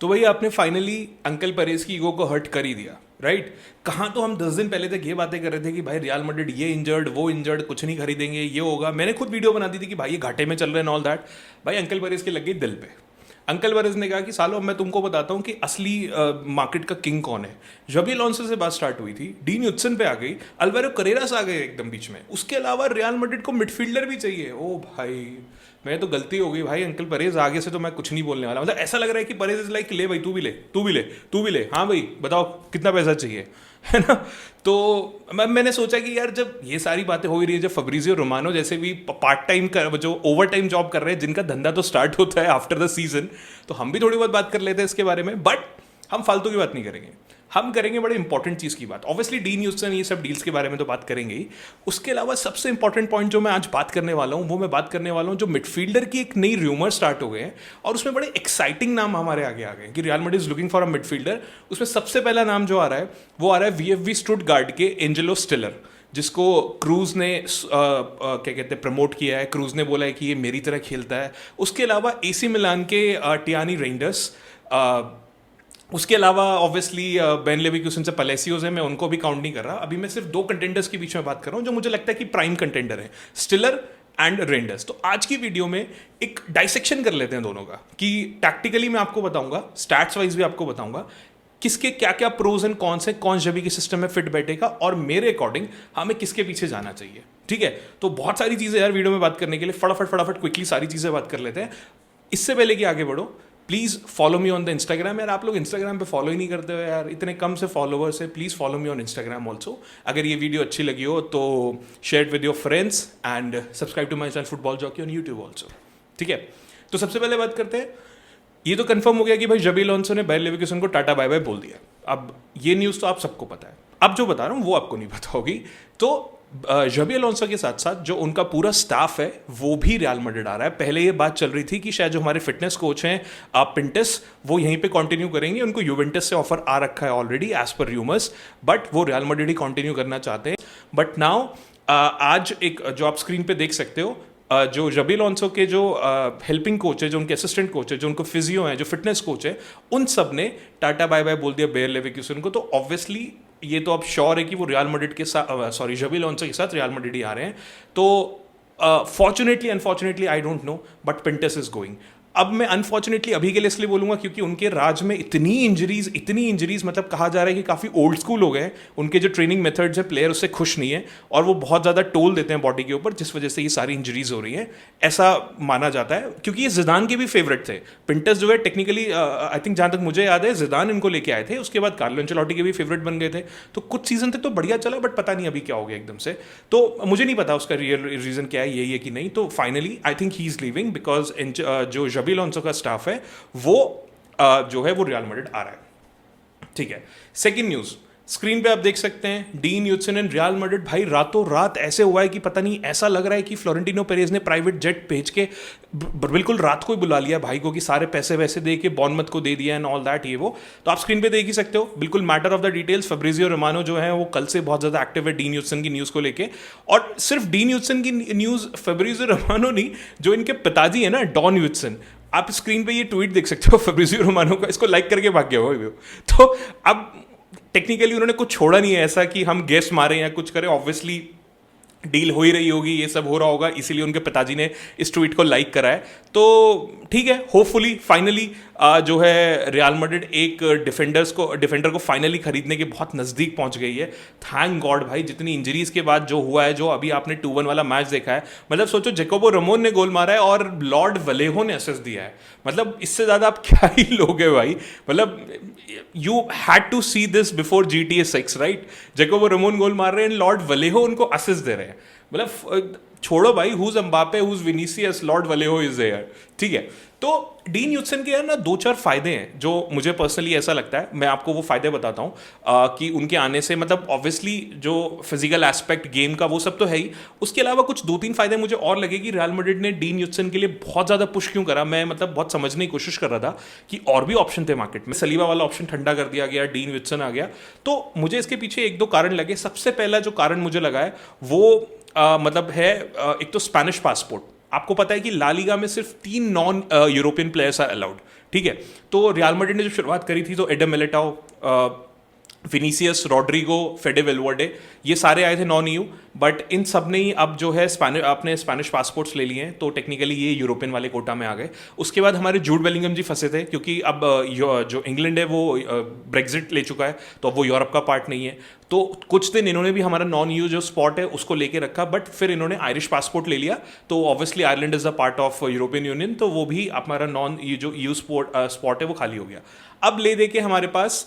तो भाई आपने फाइनली अंकल परेज की ईगो को हर्ट कर ही दिया, राइट? कहाँ तो हम 10 दिन पहले तक ये बातें कर रहे थे कि भाई रियल मैड्रिड ये इंजर्ड वो इंजर्ड, कुछ नहीं खरीदेंगे, ये होगा। मैंने खुद वीडियो बना दी थी कि भाई ये घाटे में चल रहे हैं ऑल दैट। भाई अंकल परेज की लग गई दिल पे। अंकल परेज ने कहा कि सालो अब मैं तुमको बताता हूँ कि असली मार्केट का किंग कौन है। जबी अलॉन्सो से बात स्टार्ट हुई थी, डीन ह्यूडसन पे आ गई, अल्वारो करेरास आ गए एकदम बीच में। उसके अलावा रियल मैड्रिड को मिडफील्डर भी चाहिए। ओ भाई, मैं तो गलती हो गई भाई। अंकल परेज आगे से तो मैं कुछ नहीं बोलने वाला। मतलब ऐसा लग रहा है कि परेज इज लाइक ले भाई तू भी ले, तू भी ले, तू भी ले, हाँ भाई बताओ कितना पैसा चाहिए, है ना? तो मैंने सोचा कि यार जब ये सारी बातें हो ही रही है, जब फब्रिजियो रोमानो जैसे भी पार्ट टाइम कर जो ओवर टाइम जॉब कर रहे हैं, जिनका धंधा तो स्टार्ट होता है आफ्टर द सीजन, तो हम भी थोड़ी बहुत बात कर लेते हैं इसके बारे में। बट हम फालतू की बात नहीं करेंगे, हम करेंगे बड़े इंपॉर्टेंट चीज़ की बात। ऑब्वियसली डीन ह्यूस्टन ये सब डील्स के बारे में तो बात करेंगे ही। उसके अलावा सबसे इंपॉर्टेंट पॉइंट जो मैं आज बात करने वाला हूँ, वो मैं बात करने वाला हूँ जो मिडफील्डर की एक नई र्यूमर स्टार्ट हो गए हैं और उसमें बड़े एक्साइटिंग नाम हमारे आगे आ गए हैं कि real Madrid is looking for a midfielder. उसमें सबसे पहला नाम जो आ रहा है वो आ रहा है वीएफवी स्टुटगार्ट के एंजेलो स्टिलर, जिसको क्रूज ने क्या कहते हैं प्रमोट किया है। क्रूज ने बोला है कि ये मेरी तरह खेलता है। उसके अलावा एसी मिलान के टियानी रेंडर्स, उसके अलावा ऑब्वियसली बेन लेवर्कुसन से पलेसियोज है, मैं उनको भी काउंट नहीं कर रहा। अभी मैं सिर्फ 2 कंटेंडर्स के बीच में बात कर रहा हूँ जो मुझे लगता है कि प्राइम कंटेंडर है, स्टिलर एंड रेंडर्स। तो आज की वीडियो में एक डाइसेक्शन कर लेते हैं दोनों का, कि टैक्टिकली मैं आपको बताऊंगा, स्टैट्स वाइज भी आपको बताऊंगा किसके क्या क्या प्रोज एंड कॉन्स है, कौन जबी के सिस्टम में फिट बैठेगा और मेरे अकॉर्डिंग हमें किसके पीछे जाना चाहिए। ठीक है, तो बहुत सारी चीज़ें यार वीडियो में बात करने के लिए, फटाफट क्विकली सारी चीज़ें बात कर लेते हैं। इससे पहले कि आगे बढ़ो, please follow me on the Instagram. यार आप लोग इंस्टाग्राम पे फॉलो ही नहीं करते हो यार, इतने कम से फॉलोवर्स है। Please follow me on Instagram also. अगर ये वीडियो अच्छी लगी हो तो share with your friends and subscribe to my channel football jockey on YouTube also. ठीक है, तो सबसे पहले बात करते हैं। ये तो कंफर्म हो गया कि भाई जबी अलॉन्सो ने बायर लेवर्कुसन को टाटा बाय बाय बोल दिया। अब ये न्यूज़ तो आप सबको पता है, अब जो बता रहा हूँ वो आपको नहीं पता होगी। तो जबी अलॉन्सो के साथ साथ जो उनका पूरा स्टाफ है वो भी रियल मैड्रिड आ रहा है। पहले ये बात चल रही थी कि शायद जो हमारे फिटनेस कोच हैं पिंटस, वो यहीं पे कंटिन्यू करेंगे। उनको यूवेंटस से ऑफर आ रखा है already as per rumours, but वो रियल मैड्रिड ही कंटिन्यू करना चाहते हैं। बट नाउ आज एक जो आप स्क्रीन पे देख सकते हो, जो जबी अलॉन्सो के जो हेल्पिंग कोच है, जो उनके असिस्टेंट कोच है, जो उनको फिजियो है, जो फिटनेस कोच है, उन सब ने टाटा बाय बाय बोल दिया बायर लेवर्कुसन को। तो ऑब्वियसली ये तो अब श्योर है कि वो रियल मैड्रिड के साथ, सॉरी जबी अलॉन्सो के साथ रियल मैड्रिड ही आ रहे हैं। तो fortunately unfortunately I don't know, but Pintus is going. अब मैं अनफॉर्चुनेटली अभी के लिए इसलिए बोलूंगा क्योंकि उनके राज में इतनी इंजरीज, मतलब कहा जा रहा है कि काफ़ी ओल्ड स्कूल हो गए हैं। उनके जो ट्रेनिंग मेथड्स है, प्लेयर उससे खुश नहीं है और वो बहुत ज़्यादा टोल देते हैं बॉडी के ऊपर, जिस वजह से ये सारी इंजरीज हो रही हैं, ऐसा माना जाता है। क्योंकि ये जिदान के भी फेवरेट थे। पिंटस जो है टेक्निकली आई थिंक, जहाँ तक मुझे याद है, जिदान इनको लेके आए थे। उसके बाद कार्लो एंचेलोटी के भी फेवरेट बन गए थे। तो कुछ सीजन तक तो बढ़िया चला, बट पता नहीं अभी क्या हो गया एकदम से। तो मुझे नहीं पता उसका रियल रीज़न क्या है, यही है कि नहीं। तो finally I think he is leaving because जो जबी अलॉन्सो का स्टाफ है वो जो है वो रियल मैड्रिड आ रहा है। ठीक है, सेकंड न्यूज़ स्क्रीन पे आप देख सकते हैं, डीन ह्यूडसन एंड रियल मैड्रिड। भाई रातों रात ऐसे हुआ है कि पता नहीं, ऐसा लग रहा है कि फ्लोरेंटिनो पेरेज ने प्राइवेट जेट भेज के बिल्कुल रात को ही बुला लिया भाई को, कि सारे पैसे वैसे दे के बॉर्नमथ को दे दिया एंड ऑल दैट, ये वो। तो आप स्क्रीन पे देख ही सकते हो, बिल्कुल matter of the details. Fabrizio Romano जो है वो कल से बहुत ज़्यादा एक्टिव है डीन ह्यूडसन की न्यूज़ को लेके। और सिर्फ डीन ह्यूडसन की न्यूज़, फब्रिजियो रोमानो नहीं, जो इनके पिताजी है ना डॉन ह्यूडसन, आप स्क्रीन पे ये ट्वीट देख सकते हो फब्रिजियो रोमानो का, इसको लाइक करके भाग गया हो। तो अब टेक्निकली उन्होंने कुछ छोड़ा नहीं है ऐसा कि हम गेस मारें या कुछ करें। ऑब्वियसली डील हो ही रही होगी, ये सब हो रहा होगा, इसीलिए उनके पिताजी ने इस ट्वीट को लाइक करा है। तो ठीक है, होपफुली फाइनली जो है रियल मैड्रिड एक डिफेंडर को फाइनली खरीदने के बहुत नज़दीक पहुंच गई है। थैंक गॉड भाई, जितनी इंजरीज के बाद जो हुआ है, जो अभी आपने 2-1 वाला मैच देखा है, मतलब सोचो जैकोबो रमोन ने गोल मारा है और लॉर्ड वलेहो ने असिस्ट दिया है। मतलब इससे ज़्यादा आप क्या ही लोगे भाई। मतलब you had to see this before GTA 6, right? Jacobo Ramon goal मार रहे हैं, लॉर्ड वलेहो उनको असिस्ट दे रहे हैं। मतलब छोड़ो भाई, who's Mbappe, who's Vinicius, lord Vallejo is there. ठीक है, तो डीन ह्यूडसन के यार ना 2-4 फायदे हैं जो मुझे पर्सनली ऐसा लगता है। मैं आपको वो फायदे बताता हूँ कि उनके आने से, मतलब ऑब्वियसली जो फिजिकल एस्पेक्ट गेम का वो सब तो है ही, उसके अलावा कुछ 2-3 फायदे मुझे और लगे कि रियल मैड्रिड ने डीन ह्यूडसन के लिए बहुत ज़्यादा पुश क्यों करा। मैं मतलब बहुत समझने की कोशिश कर रहा था कि और भी ऑप्शन थे मार्केट में। सलीबा वाला ऑप्शन ठंडा कर दिया गया, डीन ह्यूडसन आ गया। तो मुझे इसके पीछे 1-2 कारण लगे। सबसे पहला जो कारण मुझे लगा है वो मतलब है एक तो स्पेनिश पासपोर्ट। आपको पता है कि ला लीगा में सिर्फ 3 non European players are allowed, ठीक है। तो रियल मैड्रिड ने जब शुरुआत करी थी तो Eder Militao, Vinicius, Rodrygo, Fede Valverde, ये सारे आए थे नॉन ईयू, बट इन सब ने ही अब जो है अपने स्पेनिश पासपोर्ट्स ले लिए हैं, तो टेक्निकली ये यूरोपियन वाले कोटा में आ गए। उसके बाद हमारे जूड बेलिंगम जी फंसे थे, क्योंकि अब जो इंग्लैंड है वो ब्रेग्जिट ले चुका है, तो अब वो यूरोप का पार्ट नहीं है। तो कुछ दिन इन्होंने भी हमारा नॉन ईयू जो स्पॉट है उसको लेके रखा, बट फिर इन्होंने आयरिश पासपोर्ट ले लिया, तो obviously Ireland is a part of European union, तो वो भी हमारा नॉन जो ईयू स्पॉट है वो खाली हो गया। अब ले दे के हमारे पास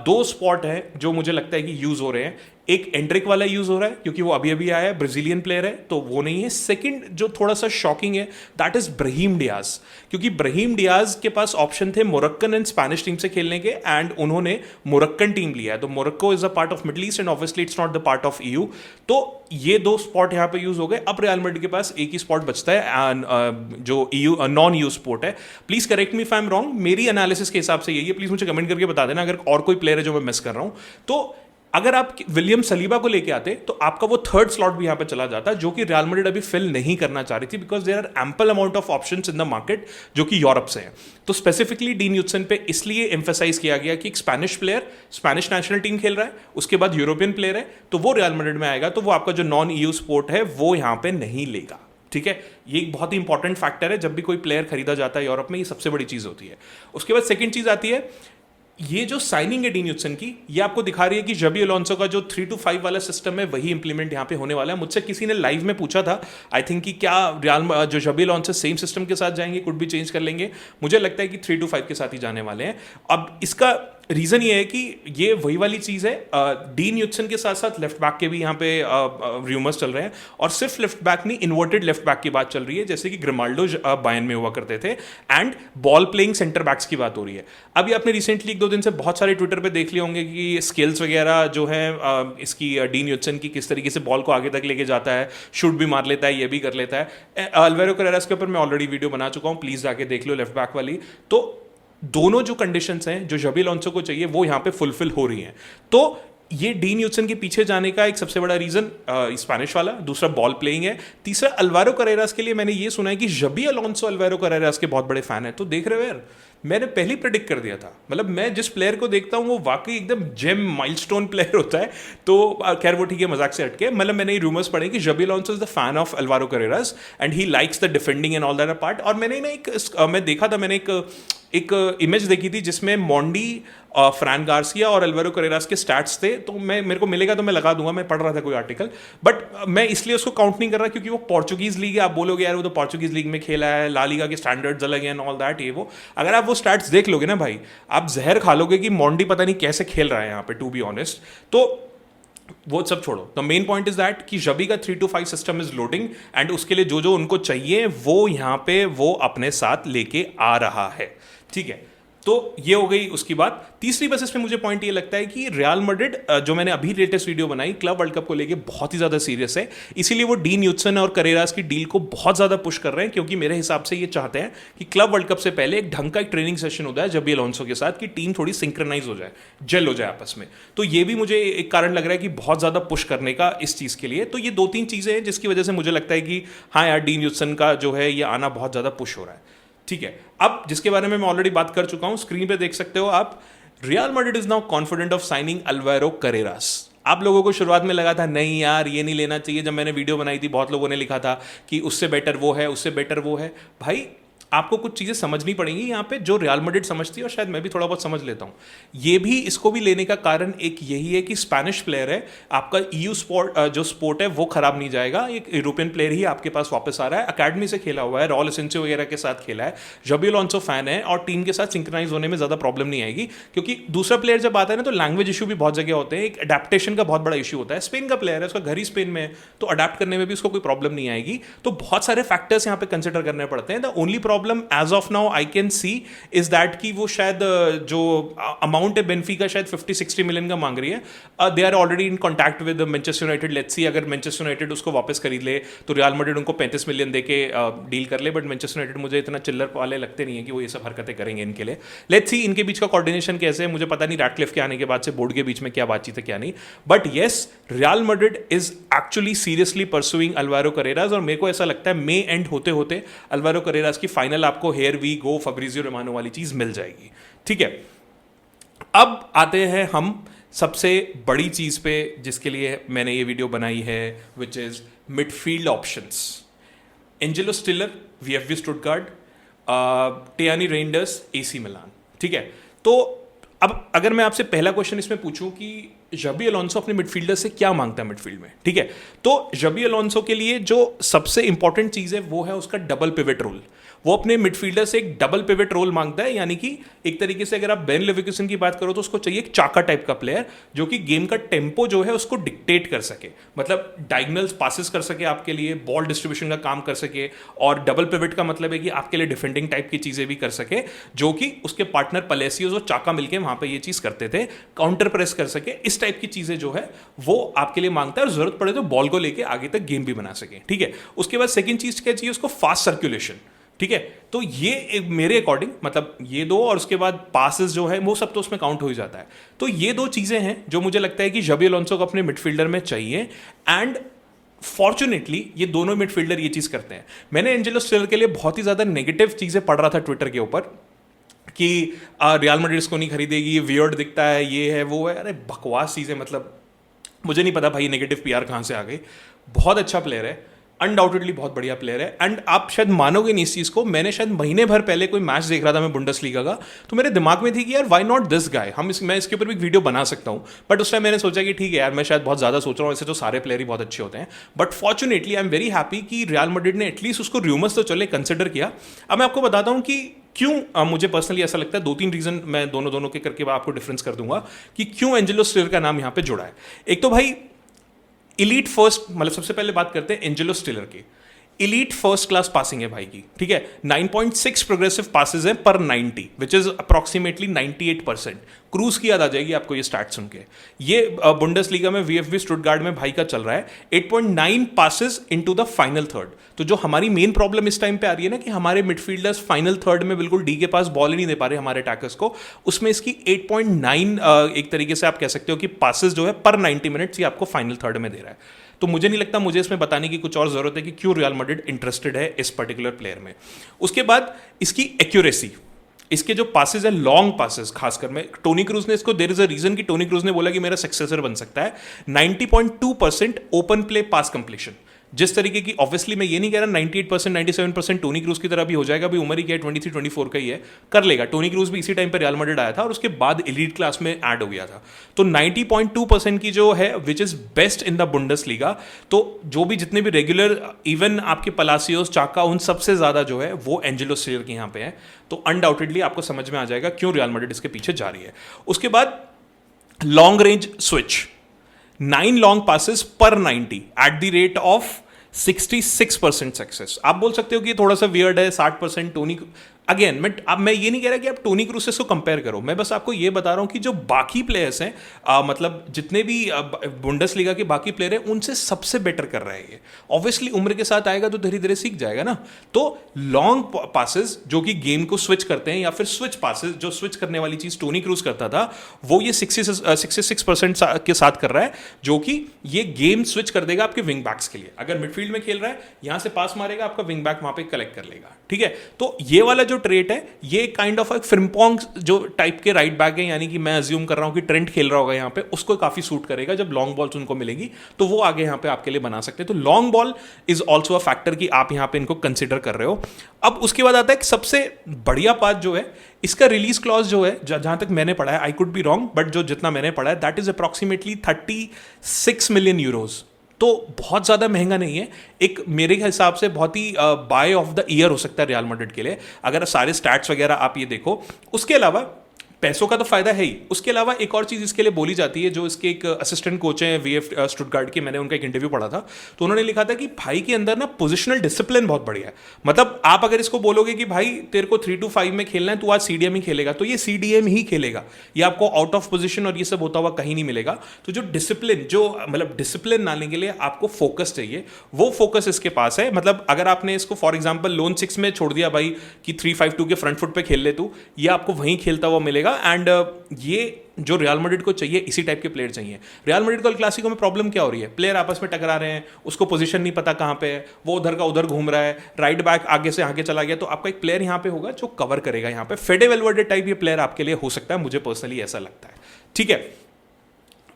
2 स्पॉट है जो मुझे लगता है कि यूज हो रहे हैं। एक एंड्रिक वाला यूज हो रहा है क्योंकि वो अभी अभी आया है, ब्राजीलियन प्लेयर है, तो वो नहीं है। सेकंड जो थोड़ा सा शॉकिंग है, दैट इज ब्राहीम डियाज, क्योंकि ब्राहीम डियाज के पास ऑप्शन थे मोरक्कन एंड स्पेनिश टीम से खेलने के, एंड उन्होंने मोरक्कन टीम लिया है। तो Morocco is a part of middle east and obviously it's not the part of EU. तो ये 2 स्पॉट यहाँ पे यूज हो गए। अब रियल मैड्रिड के पास एक ही स्पॉट बचता है जो ईयू नॉन ईयू स्पॉट है। Please correct me if I am wrong, मेरी एनालिसिस के हिसाब से यही है, प्लीज मुझे कमेंट करके बता देना अगर और कोई प्लेयर है जो मैं मिस कर रहा हूं। तो अगर आप विलियम सलीबा को लेके आते तो आपका वो 3rd स्लॉट भी यहां पे चला जाता, जो कि रियल मैड्रिड अभी फिल नहीं करना चाह रही थी, because there are ample amount of options in the market जो कि यूरोप से हैं। तो स्पेसिफिकली डीन ह्यूडसन पे इसलिए एम्फेसाइज किया गया कि एक Spanish player Spanish national team खेल रहा है, उसके बाद यूरोपियन प्लेयर है, तो वो रियल मैड्रिड में आएगा, तो वो आपका जो नॉन ईयू स्पोर्ट है वो यहां पे नहीं लेगा, ठीक है। ये एक बहुत ही इंपॉर्टेंट फैक्टर है, जब भी कोई प्लेयर खरीदा जाता है यूरोप में, ये सबसे बड़ी चीज होती है। उसके बाद सेकंड चीज आती है, ये जो साइनिंग है डीन ह्यूडसन की, ये आपको दिखा रही है कि जबी अलोंसो का जो 3 to 5 वाला सिस्टम है वही इंप्लीमेंट यहाँ पे होने वाला है। मुझसे किसी ने लाइव में पूछा था, आई थिंक कि क्या जो जबी अलोंसो सेम सिस्टम के साथ जाएंगे, कुछ भी चेंज कर लेंगे। मुझे लगता है कि 3 to 5 के साथ ही जाने वाले हैं। अब इसका रीजन ये है कि ये वही वाली चीज है, डीन ह्यूडसन के साथ साथ लेफ्ट बैक के भी यहाँ पे रूमर्स चल रहे हैं, और सिर्फ लेफ्ट बैक नहीं, इन्वर्टेड लेफ्ट बैक की बात चल रही है, जैसे कि ग्रिमाल्डो बायर्न में हुआ करते थे, and ball playing centre backs की बात हो रही है। अभी आपने रिसेंटली 1-2 दिन से बहुत सारे ट्विटर पे देख लिए होंगे कि स्किल्स वगैरह जो है इसकी डीन ह्यूडसन की, किस तरीके से बॉल को आगे तक लेके जाता है, शूट भी मार लेता है, ये भी कर लेता है। अल्वेरो कैरेरास के ऊपर मैं ऑलरेडी वीडियो बना चुका हूँ, प्लीज जाके देख लो, लेफ्ट बैक वाली। तो दोनों जो कंडीशंस हैं जो जबी अलोंसो को चाहिए वो यहां पे फुलफिल हो रही हैं। तो ये डीन ह्यूडसन के पीछे जाने का एक सबसे बड़ा रीजन स्पेनिश वाला, दूसरा बॉल प्लेइंग है, तीसरा अल्वारो कैरेरास के लिए मैंने ये सुना है कि जबी अलोंसो अल्वारो कैरेरास के बहुत बड़े फैन है। तो देख रहे हो यार, मैंने पहले ही प्रेडिक्ट कर दिया था, मतलब मैं जिस प्लेयर को देखता हूँ वो वाकई एकदम जेम माइलस्टोन प्लेयर होता है। तो खैर वो ठीक है, मजाक से हटके, मतलब मैंने ये रूमर्स पढ़े कि Xabi Alonso is the fan of Alvaro Carreras and he likes the defending and all that part. और मैंने ना मैं देखा था, मैंने एक इमेज देखी थी जिसमें मोंडी, फ्रैन गार्सिया और अल्वारो कैरेरास के स्टैट्स थे। तो मेरे को मिलेगा तो मैं लगा दूंगा, मैं पढ़ रहा था कोई आर्टिकल, बट मैं इसलिए उसको काउंट नहीं कर रहा क्योंकि वो पोर्चुगीज लीग है। आप बोलोगे यार वो तो पोर्चुगीज लीग में खेला है, ला लीगा के स्टैंडर्ड्स अलग हैं एंड ऑल दैट, ये वो। अगर आप वो स्टैट्स देख लोगे ना भाई, आप जहर खा लोगे कि मोंडी पता नहीं कैसे खेल रहा है यहाँ पे, टू बी ऑनेस्ट। तो वो सब छोड़ो, the main point is that कि जबी का 3 to 5 system is loading, and उसके लिए जो जो उनको चाहिए वो यहाँ पे वो अपने साथ लेके आ रहा है, ठीक है। तो ये हो गई उसकी बात। तीसरी बस इसमें मुझे पॉइंट ये लगता है कि रियल मैड्रिड, जो मैंने अभी लेटेस्ट वीडियो बनाई, क्लब वर्ल्ड कप को लेके बहुत ही ज्यादा सीरियस है, इसीलिए वो डीन ह्यूडसन और कैरेरास की डील को बहुत ज्यादा पुश कर रहे हैं, क्योंकि मेरे हिसाब से ये चाहते हैं कि क्लब वर्ल्ड कप से पहले एक ढंग का एक ट्रेनिंग सेशन हो जाए जबी अलोंसो के साथ, कि टीम थोड़ी सिंक्रनाइज हो जाए, जेल हो जाए आपस में। तो ये भी मुझे एक कारण लग रहा है कि बहुत ज्यादा पुश करने का इस चीज के लिए। तो ये 2-3 चीजें हैं जिसकी वजह से मुझे लगता है कि हाँ यार, डीन ह्यूडसन का जो है ये आना बहुत ज्यादा पुश हो रहा है, ठीक है। अब जिसके बारे में मैं ऑलरेडी बात कर चुका हूं, स्क्रीन पे देख सकते हो आप, Real Madrid is now confident of signing Alvaro Carreras. आप लोगों को शुरुआत में लगा था नहीं यार ये नहीं लेना चाहिए, जब मैंने वीडियो बनाई थी बहुत लोगों ने लिखा था कि उससे बेटर वो है, उससे बेटर वो है। भाई आपको कुछ चीज़ें समझनी पड़ेंगी यहाँ पे जो रियल मैड्रिड समझती है, और शायद मैं भी थोड़ा बहुत समझ लेता हूँ। ये भी इसको भी लेने का कारण एक यही है कि स्पेनिश प्लेयर है, आपका ईयू जो स्पोर्ट है वो खराब नहीं जाएगा, एक यूरोपियन प्लेयर ही आपके पास वापस आ रहा है, अकेडमी से खेला हुआ है, रॉल एसेंसियो वगैरह के साथ खेला है, जबी अलोंसो फैन है, और टीम के साथ सिंक्रोनाइज होने में ज़्यादा प्रॉब्लम नहीं आएगी। क्योंकि दूसरा प्लेयर जब आता है ना तो लैंग्वेज इशू भी बहुत जगह होते हैं, एक अडेप्टेशन का बहुत बड़ा इशू होता है। स्पेन का प्लेयर है, उसका घर ही स्पेन में है, तो अडेप्ट करने में भी उसको कोई प्रॉब्लम नहीं आएगी। तो बहुत सारे फैक्टर्स यहाँ पे कंसिडर करने पड़ते हैं। The only problem problem as of now I can see is that कि वो शायद जो अमाउंट है बेनफिका शायद 50-60 मिलियन का मांग रही है. They are already in contact with Manchester United. Let's see अगर मैनचेस्टर यूनाइटेड उसको वापस खरीद ले तो रियल मैड्रिड उनको 35 मिलियन देके डील कर ले. बट मैनचेस्टर यूनाइटेड मुझे इतना चिल्लर वाले लगते नहीं है कि वो ये सब हरकतें करेंगे इनके लिए. लेट्स सी इनके बीच का कोऑर्डिनेशन कैसे है. मुझे पता नहीं रैटक्लिफ के आने के बाद से बोर्ड के बीच में क्या बातचीत है क्या नहीं. But yes, real Madrid is actually seriously pursuing Alvaro Carreras. और मेरे को ऐसा लगता है मे एंड होते होते अल्वारो करेरास की फाइनल आपको here we go Fabrizio Romano वाली चीज मिल जाएगी. ठीक है, अब आते हैं हम सबसे बड़ी चीज पे जिसके लिए मैंने ये वीडियो बनाई है, which is midfield options. Angelo Stiller VfB Stuttgart, Tijjani Reijnders AC Milan. ठीक है, तो अब अगर मैं आपसे पहला क्वेश्चन इसमें पूछूं कि जबी अलोंसो अपने मिडफील्डर से क्या मांगता है मिडफील्ड में. ठीक है, तो जबी अलोंसो के लिए जो सबसे इंपॉर्टेंट चीज है वो है उसका डबल पिवट रोल. वो अपने मिडफील्डर से एक डबल पिवट रोल मांगता है. यानी कि एक तरीके से अगर आप बेन लेविक्यूसन की बात करो तो उसको चाहिए एक चाका टाइप का प्लेयर जो कि गेम का टेम्पो जो है उसको डिक्टेट कर सके. मतलब डायगोनल्स पासेस कर सके आपके लिए, बॉल डिस्ट्रीब्यूशन का काम कर सके. और डबल पिवट का मतलब है कि आपके लिए डिफेंडिंग टाइप की चीजें भी कर सके, जो कि उसके पार्टनर पलेसियोस और चाका मिलकर वहां पर ये चीज करते थे. काउंटर प्रेस कर सके, इस टाइप की चीजें जो है वो आपके लिए मांगता है. और जरूरत पड़े तो बॉल को लेके आगे तक गेम भी बना सके. ठीक है, उसके बाद सेकंड चीज क्या चाहिए उसको, फास्ट सर्कुलेशन. ठीक है, तो ये मेरे अकॉर्डिंग मतलब ये दो, और उसके बाद पासेस जो है वो सब तो उसमें काउंट हो ही जाता है. तो ये दो चीजें हैं जो मुझे लगता है कि जबी अलोंसो को अपने मिडफील्डर में चाहिए. एंड फॉर्चुनेटली ये दोनों मिडफील्डर ये चीज करते हैं. मैंने एंजेलो स्टिलर के लिए बहुत ही ज्यादा नेगेटिव चीजें पढ़ रहा था ट्विटर के ऊपर कि रियल मैड्रिड इसको नहीं खरीदेगी, ये वियर्ड दिखता है, ये है वो है. अरे बकवास चीजें. मतलब मुझे नहीं पता भाई नेगेटिव पीआर कहां से आ गई. बहुत अच्छा प्लेयर है, अनडाउटेडली बहुत बढ़िया प्लेयर है. एंड आप शायद मानोगे नहीं इस चीज़ को, मैंने शायद महीने भर पहले कोई मैच देख रहा था मैं बुंडसलीगा का, तो मेरे दिमाग में थी कि यार व्हाई नॉट दिस गाय. मैं इसके ऊपर भी एक वीडियो बना सकता हूँ. बट उस टाइम मैंने सोचा कि ठीक है यार, मैं शायद बहुत ज़्यादा सोच रहा हूँ, ऐसे तो सारे प्लेयर ही बहुत अच्छे होते हैं. But fortunately I am very happy कि रियल मैड्रिड ने एटलीस्ट उसको रूमर्स तो चले कंसिडर किया. अब मैं आपको बताता हूँ कि क्यों मुझे पर्सनली ऐसा लगता है. 2-3 रीजन मैं दोनों के करके आपको डिफरेंस कर दूंगा कि क्यों एंजेलो स्टिलर का नाम यहाँ पे जुड़ा है. एक तो भाई इलीट फर्स्ट, मतलब सबसे पहले बात करते हैं एंजेलो स्टिलर की. इलीट फर्स्ट क्लास पासिंग है भाई की. ठीक है, 9.6 प्रोग्रेसिव पासेस है पर 90, विच इज अप्रोक्सीमेटली 98%. क्रूज की याद आ जाएगी आपको ये स्टैट सुन के. ये बुंडसलीगा में वीएफबी स्टुटगार्ट में भाई का चल रहा है 8.9 passes into the final third. तो जो हमारी मेन प्रॉब्लम इस टाइम पे आ रही है ना कि हमारे मिडफील्डर्स फाइनल थर्ड में बिल्कुल डी के पास बॉल ही नहीं दे पा रहे हमारे अटैकर्स को, उसमें इसकी 8.9 एक तरीके से आप कह सकते हो कि पासेस जो है पर 90 मिनट्स ये आपको फाइनल थर्ड में दे रहा है. तो मुझे नहीं लगता मुझे इसमें बताने की कुछ और जरूरत है कि क्यों रियल मैड्रिड इंटरेस्टेड है इस पर्टिकुलर प्लेयर में. उसके बाद इसकी एक्यूरेसी, इसके जो पासेस है लॉन्ग पासेस, खासकर में टोनी क्रूज ने इसको, देयर इज अ रीजन कि टोनी क्रूज ने बोला कि मेरा सक्सेसर बन सकता है. 90.2% ओपन प्ले पास कंप्लीशन. जिस तरीके की, ऑब्वियसली मैं ये नहीं कह रहा 98% 97% टोनी क्रूज की तरह भी हो जाएगा. अभी उम्र ही क्या है, 23-24 का ही है, कर लेगा. टोनी क्रूज भी इसी टाइम पर रियल मैड्रिड आया था और उसके बाद एलीट क्लास में ऐड हो गया था. तो 90.2% की जो है which is best in the Bundesliga. तो जो भी जितने भी रेगुलर, इवन आपके पलासियोस, चाका, उन सबसे ज्यादा जो है वो एंजेलो स्टिलर के यहाँ पे है. तो अनडाउटेडली आपको समझ में आ जाएगा क्यों रियल मैड्रिड इसके पीछे जा रही है. उसके बाद long range switch, 9 long passes पर 90 at the rate of 66% success. आप बोल सकते हो कि ये थोड़ा सा वियर्ड है. 60% टोनी, अगेन मैं ये नहीं कह रहा कि आप टोनी क्रूज से इसको कंपेयर करो. मैं बस आपको ये बता रहा हूं कि जो बाकी प्लेयर्स हैं, मतलब जितने भी बुंडसलीगा के बाकी प्लेयर हैं, उनसे सबसे बेटर कर रहे हैं ये. ऑब्वियसली उम्र के साथ आएगा तो धीरे धीरे सीख जाएगा ना. तो लॉन्ग पासेस जो कि गेम को स्विच करते हैं, या फिर स्विच पासेस, जो स्विच करने वाली चीज टोनी क्रूज करता था, वो ये 66% के साथ कर रहा है, जो कि ये गेम स्विच कर देगा आपके विंग बैक्स के लिए. अगर मिडफील्ड में खेल रहा है, यहां से पास मारेगा, आपका विंग बैक वहां पे कलेक्ट कर लेगा. ठीक है, तो ये वाला जो ट्रेट है, ये काइंड ऑफ फ्रिम्पोंग जो टाइप के राइट बैक है, यानी कि मैं अज्यूम कर रहा हूं कि ट्रेंट खेल रहा होगा यहाँ पे, उसको काफी सूट करेगा. जब लॉन्ग बॉल्स उनको मिलेगी तो वो आगे यहाँ पे आपके लिए बना सकते हैं. तो long ball is also a factor कि आप यहाँ पे इनको कंसिडर कर रहे हो. अब उसके बाद आता है सबसे बढ़िया पार्ट जो है, इसका रिलीज क्लॉज जो है, जहां तक मैंने पढ़ा है, I could be wrong, but जो जितना मैंने पढ़ा है, that is approximately 36 million euros. तो बहुत ज़्यादा महंगा नहीं है. एक मेरे हिसाब से बहुत ही बाय ऑफ द ईयर हो सकता है रियल मैड्रिड के लिए, अगर सारे स्टैट्स वगैरह आप ये देखो. उसके अलावा पैसों का तो फायदा है ही, उसके अलावा एक और चीज़ इसके लिए बोली जाती है, जो इसके एक असिस्टेंट कोच हैं वीएफ स्टुटगार्ट के, मैंने उनका एक इंटरव्यू पढ़ा था, तो उन्होंने लिखा था कि भाई के अंदर ना पोजिशनल डिसिप्लिन बहुत बढ़िया है। मतलब आप अगर इसको बोलोगे कि भाई तेरे को 3-5 में खेलना है, तो आज सीडीएम ही खेलेगा, तो ये सीडीएम ही खेलेगा, ये आपको आउट ऑफ पोजिशन और ये सब होता हुआ कहीं नहीं मिलेगा। तो जो डिसिप्लिन, जो मतलब डिसिप्लिन लाने के लिए आपको फोकस चाहिए, वो फोकस इसके पास है। मतलब अगर आपने इसको फॉर एग्जाम्पल लोन 6 में छोड़ दिया भाई कि 3-5-2 के फ्रंट फुट पे खेल ले तू, ये आपको वहीं खेलता हुआ मिलेगा। एंड ये जो रियल मैड्रिड को चाहिए, इसी टाइप के प्लेयर चाहिए। रियल मैड्रिड को क्लासिको में प्रॉब्लम क्या हो रही है, प्लेयर आपस में टकरा रहे हैं, उसको पोजीशन नहीं पता कहाँ पे है, वो उधर का उधर घूम रहा है, राइट बैक आगे से आगे चला गया, तो आपका एक प्लेयर यहाँ पे होगा जो कवर करेगा। यहाँ पे फेडे वेलवर्डे टाइप ये प्लेयर आपके लिए हो सकता है, मुझे पर्सनली ऐसा लगता है। ठीक है,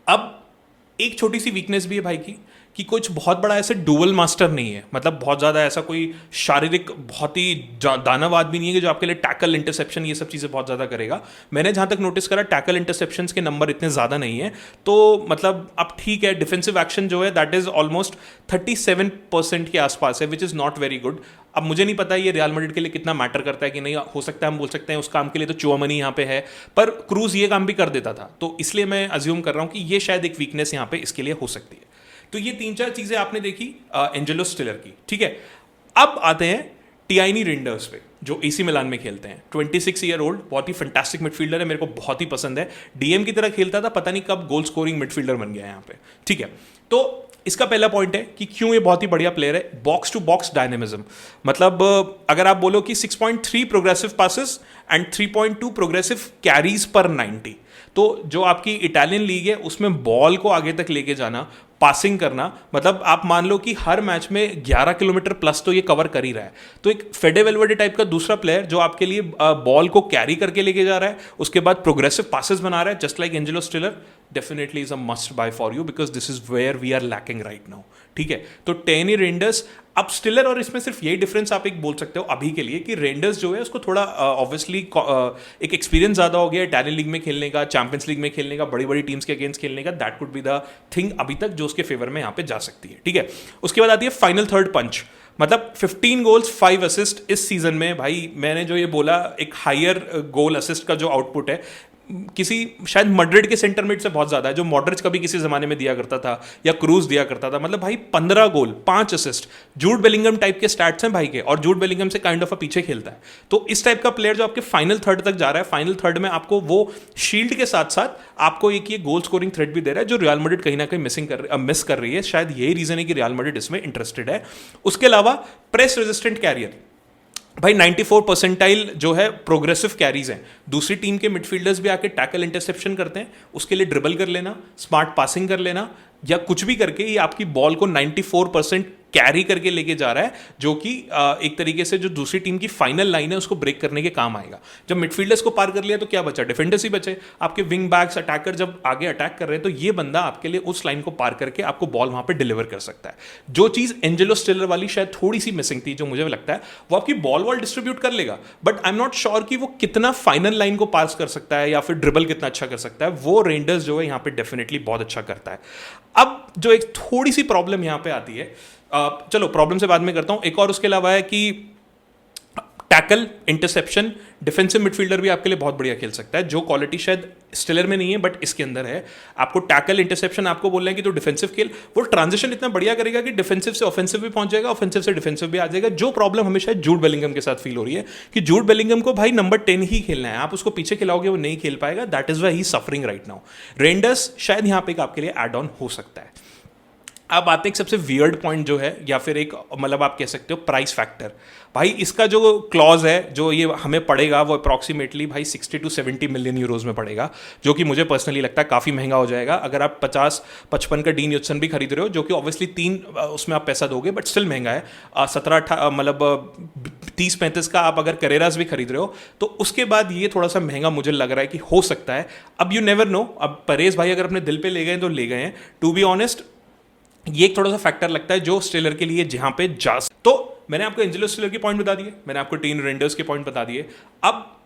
अब एक छोटी सी वीकनेस भी है भाई की, कि कुछ बहुत बड़ा ऐसे डुअल मास्टर नहीं है, मतलब बहुत ज़्यादा ऐसा कोई शारीरिक बहुत ही दानव आदमी नहीं है कि जो आपके लिए टैकल, इंटरसेप्शन, ये सब चीज़ें बहुत ज़्यादा करेगा। मैंने जहाँ तक नोटिस करा टैकल इंटरसेप्शंस के नंबर इतने ज़्यादा नहीं है, तो मतलब अब ठीक है, डिफेंसिव एक्शन जो है दैट इज़ ऑलमोस्ट 37% के आसपास है, which is not very good. अब मुझे नहीं पता ये रियल मैड्रिड के लिए कितना मैटर करता है कि नहीं, हो सकता है हम बोल सकते हैं उस काम के लिए तो चुआमनी यहाँ पे है, पर क्रूज ये काम भी कर देता था, तो इसलिए मैं अज्यूम कर रहा हूँ कि ये शायद एक वीकनेस यहाँ पे इसके लिए हो सकती है। तो ये 3-4 चीजें आपने देखी एंजेलो स्टिलर की। ठीक है, अब आते हैं टियानी रेंडर्स पे, जो एसी मिलान में खेलते हैं। 26 ईयर ओल्ड, बहुत ही फैंटास्टिक मिडफील्डर है, मेरे को बहुत ही पसंद है। डीएम की तरह खेलता था, पता नहीं कब गोल स्कोरिंग मिडफील्डर बन गया यहाँ पे। ठीक है, तो इसका पहला पॉइंट है कि क्यों ये बहुत ही बढ़िया प्लेयर है, बॉक्स टू बॉक्स डायनेमिज्म। मतलब अगर आप बोलो कि 6.3 progressive passes and 3.2 progressive carries पर 90, तो जो आपकी इटालियन लीग है उसमें बॉल को आगे तक लेके जाना, पासिंग करना, मतलब आप मान लो कि हर मैच में 11 किलोमीटर प्लस तो ये कवर कर ही रहा है। तो एक फेडे वेलवर्डे टाइप का दूसरा प्लेयर जो आपके लिए बॉल को कैरी करके लेके जा रहा है, उसके बाद प्रोग्रेसिव पासेस बना रहा है, just like Angelo Stiller, definitely is a must buy for you, because this is where we are lacking right now. ठीक है, तो टेनी रेंडर्स, अब स्टिलर और इसमें सिर्फ यही डिफरेंस आप एक बोल सकते हो अभी के लिए कि रेंडर्स जो है उसको थोड़ा ऑब्वियसली एक एक्सपीरियंस ज़्यादा हो गया इटालियन लीग में खेलने का, चैंपियंस लीग में खेलने का, बड़ी बड़ी टीम्स के अगेंस्ट खेलने का, that could be the thing अभी तक जो उसके फेवर में यहाँ पे जा सकती है। ठीक है, उसके बाद आती है फाइनल थर्ड पंच, मतलब 15 गोल्स 5 असिस्ट इस सीजन में। भाई मैंने जो ये बोला, एक हायर गोल असिस्ट का जो आउटपुट है किसी शायद मैड्रिड के सेंटर मिड से बहुत ज्यादा है, जो मॉड्रिच कभी किसी जमाने में दिया करता था या क्रूज दिया करता था। मतलब भाई 15 गोल 5 असिस्ट, जूड बेलिंगम टाइप के स्टैट्स हैं भाई के, और जूड बेलिंगम से काइंड ऑफ पीछे खेलता है। तो इस टाइप का प्लेयर जो आपके फाइनल थर्ड तक जा रहा है, फाइनल थर्ड में आपको वो शील्ड के साथ साथ आपको एक ये गोल स्कोरिंग थ्रेट भी दे रहा है, जो रियल मैड्रिड कहीं ना कहीं मिस कर रही है। शायद यही रीजन है कि रियल मैड्रिड इसमें इंटरेस्टेड है। उसके अलावा प्रेस रेजिस्टेंट कैरियर, भाई 94 परसेंटाइल जो है प्रोग्रेसिव कैरीज हैं। दूसरी टीम के मिडफील्डर्स भी आके टैकल इंटरसेप्शन करते हैं, उसके लिए ड्रिबल कर लेना, स्मार्ट पासिंग कर लेना, या कुछ भी करके ये आपकी बॉल को 94% कैरी करके लेके जा रहा है, जो कि एक तरीके से जो दूसरी टीम की फाइनल लाइन है उसको ब्रेक करने के काम आएगा। जब मिडफील्डर्स को पार कर लिया तो क्या बचा, डिफेंडर्स ही बचे। आपके विंग बैक्स, अटैकर जब आगे अटैक कर रहे हैं तो ये बंदा आपके लिए उस लाइन को पार करके आपको बॉल वहां पे डिलीवर कर सकता है। जो चीज एंजेलो स्टिलर वाली शायद थोड़ी सी मिसिंग थी, जो मुझे लगता है वो आपकी बॉल डिस्ट्रीब्यूट कर लेगा, but I am not sure कि वो कितना फाइनल लाइन को पास कर सकता है या फिर ड्रिबल कितना अच्छा कर सकता है। वो रेंडर्स जो है यहाँ पे डेफिनेटली बहुत अच्छा करता है। अब जो एक थोड़ी सी प्रॉब्लम यहाँ पे आती है, चलो प्रॉब्लम से बाद में करता हूं, एक और उसके अलावा है कि टैकल, इंटरसेप्शन, डिफेंसिव मिडफील्डर भी आपके लिए बहुत बढ़िया खेल सकता है, जो क्वालिटी शायद स्टिलर में नहीं है बट इसके अंदर है। आपको टैकल, इंटरसेप्शन आपको बोल रहे हैं कि तो डिफेंसिव खेल, वो ट्रांजिशन इतना बढ़िया करेगा कि डिफेंसिव से ऑफेंसिव भी पहुंच जाएगा, ऑफेंसिव से डिफेंसिव भी आ जाएगा। जो प्रॉब्लम हमें शायद जूड बेलिंगम के साथ फील हो रही है कि जूड बेलिंगम को भाई नंबर 10 ही खेलना है, आप उसको पीछे खिलाओगे वो नहीं खेल पाएगा। That is why he suffering right now. Renders शायद यहाँ पे आपके लिए एड ऑन हो सकता है। अब आते एक सबसे वियर्ड पॉइंट जो है, या फिर एक मतलब आप कह सकते हो प्राइस फैक्टर। भाई इसका जो क्लॉज है जो ये हमें पड़ेगा वो अप्रॉक्सीमेटली भाई 60 to 70 मिलियन यूरोज में पड़ेगा, जो कि मुझे पर्सनली लगता है काफ़ी महंगा हो जाएगा। अगर आप 50-55 का डीन यूडसन भी खरीद रहे हो, जो कि ऑब्वियसली 3 उसमें आप पैसा दोगे बट स्टिल महंगा है। 17-18 मतलब 30-35 का आप अगर करेरास भी खरीद रहे हो तो उसके बाद ये थोड़ा सा महंगा मुझे लग रहा है कि हो सकता है। अब यू नेवर नो, अब परेश भाई अगर अपने दिल पे ले गए तो ले गए हैं। टू बी ऑनेस्ट ये एक थोड़ा सा फैक्टर लगता है जो स्टिलर के लिए जहां पे जा, तो मैंने आपको एंजेलो स्टिलर के पॉइंट बता दिए, मैंने आपको टीन रेंडर्स के पॉइंट बता दिए। अब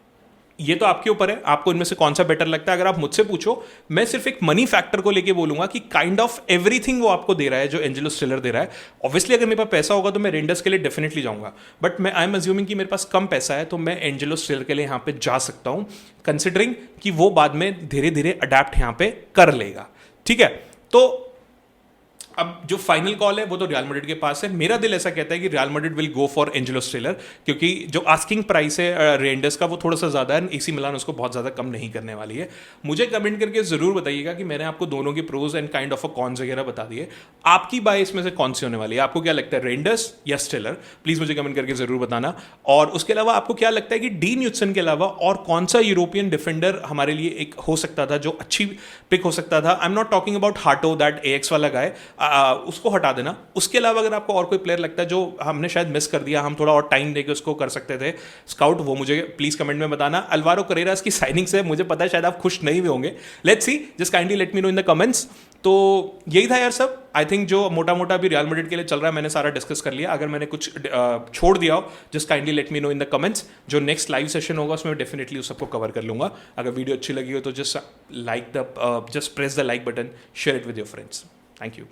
ये तो आपके ऊपर है, आपको इनमें से कौन सा बेटर लगता है। अगर आप मुझसे पूछो, मैं सिर्फ एक मनी फैक्टर को लेके बोलूंगा कि काइंड ऑफ एवरीथिंग वो आपको दे रहा है जो एंजेलो स्टिलर दे रहा है। ऑब्वियसली अगर मेरे पास पैसा होगा तो मैं रेंडर्स के लिए डेफिनेटली जाऊंगा, बट मैं आई एम अज्यूमिंग कि मेरे पास कम पैसा है, तो मैं एंजेलो स्टिलर के लिए यहाँ पे जा सकता हूँ, कंसिडरिंग कि वो बाद में धीरे धीरे अडेप्ट यहाँ पे कर लेगा। ठीक है, तो अब जो फाइनल कॉल है वो तो रियल मैड्रिड के पास है। मेरा दिल ऐसा कहता है कि real Madrid will go for Angelo स्टिलर, क्योंकि जो आस्किंग प्राइस है रेंडर्स का वो थोड़ा सा ज़्यादा है, एसी मिलान उसको बहुत ज़्यादा कम नहीं करने वाली है। मुझे कमेंट करके ज़रूर बताइएगा कि मैंने आपको दोनों के pros and kind of a cons वगैरह बता दिए। आपकी बाय इसमें से कौन सी होने वाली है? आपको क्या लगता है, रेंडर्स या स्टिलर? प्लीज़ मुझे कमेंट करके ज़रूर बताना। और उसके अलावा आपको क्या लगता है कि डीन ह्यूडसन के अलावा और कौन सा यूरोपियन डिफेंडर हमारे लिए एक हो सकता था जो अच्छी पिक हो सकता था? I am not talking about Hato, that Ajax वाला गाय, उसको हटा देना। उसके अलावा अगर आपको और कोई प्लेयर लगता है जो हमने शायद मिस कर दिया, हम थोड़ा और टाइम देके उसको कर सकते थे स्काउट, वो मुझे प्लीज कमेंट में बताना। अल्वारो करेरास की साइनिंग से मुझे पता है शायद आप खुश नहीं भी होंगे, let's see, just kindly let me know in the comments. तो यही था यार सब। आई थिंक जो मोटा मोटा अभी रियल मैड्रिड के लिए चल रहा है मैंने सारा डिस्कस कर लिया। अगर मैंने कुछ छोड़ दिया हो, just kindly let me know in the comments. जो नेक्स्ट लाइव सेशन होगा उसमें डेफिनेटली उस सबको कवर कर लूंगा। अगर वीडियो अच्छी लगी हो तो just press the like button, share it with your friends. Thank you.